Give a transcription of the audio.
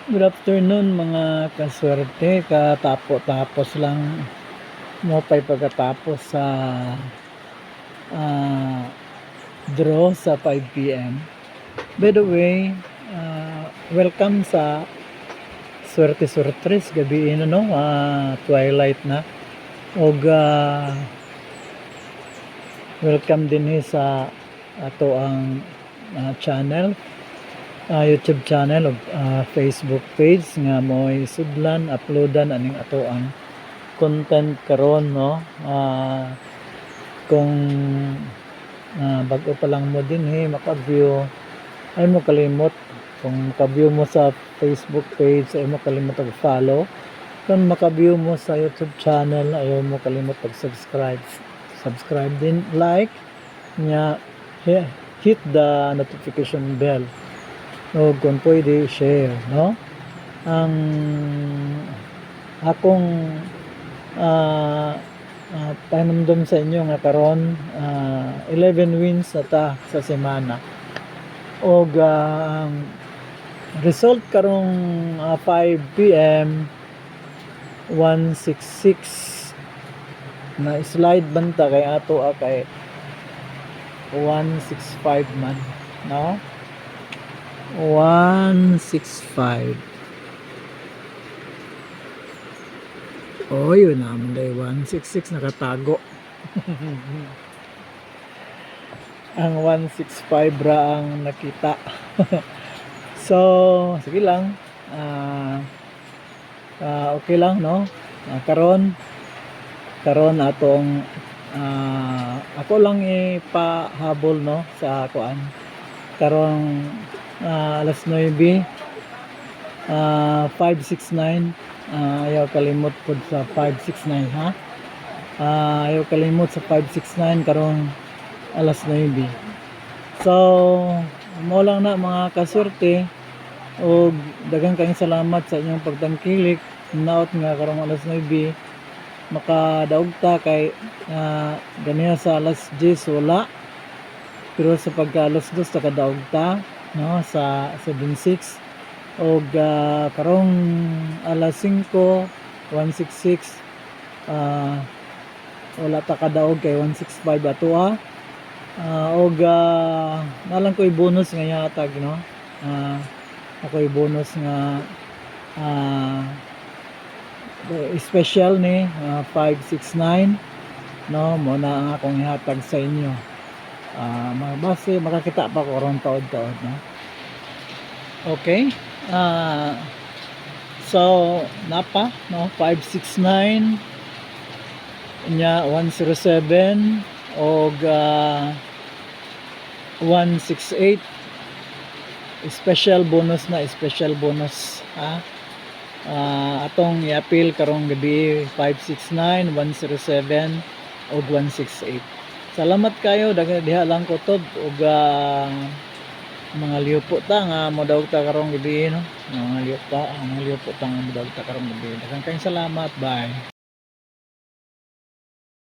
Good afternoon mga kaswerte, katapos lang mo pa'y pagkatapos sa draw sa 5 p.m. By the way, welcome sa Swerte Sortres gabi no, twilight na og welcome din sa ato ang channel, YouTube channel o Facebook page nga mo'y sudlan uploadan aning ato ang content karon no. Kung bago pa lang mo din maka-view, ay mo kalimot kung maka-view mo sa Facebook page, ay mo kalimot mag-follow. Kung maka-view mo sa YouTube channel, ay mo kalimot mag-subscribe din, like nya, hit the notification bell o kung pwede share no. Ang akong panumdum sa inyo nga karon 11 wins na ta sa semana og ang result karong 5 p.m. 166 na slide banta kay ato kay 165 man no, 165. Oh, yun naman day 166 nakatago. Ang 165 ra ang nakita. So, sige lang. Okay lang no. Karon atong ako lang ipahabol no sa kuan. Karon alas 9 569. Ayaw kalimot po sa 569 ha. Ayaw kalimot sa 569 karong alas 9. So mo lang na mga kaswerte og daghang kayong salamat sa inyong pagtangkilik. Naot nga karong alas 9 makadaog ta kay ganiya sa alas 10 wala, pero sa pagka alas 2 nakadaog ta no sa 76 og karong alas 5 166 wala ta kadaog kay 165 ato og nalang ko'y bonus nga yatag no. Ako'y bonus nga special ni 569 no, mo na ang akong ihatag sa inyo. Base makakita pa ko ron taod-taod no. Okay. So napa no 569 nya 107 og 168 special bonus ha. Atong i-appeal karong gabi 569 107 og 168. Salamat kayo diha lang ko tob og mga liupo ta nga modawg ta karong gabi no. Mga liupo ta nga modawg ta karong gabi. Daghang kayong salamat. Bye.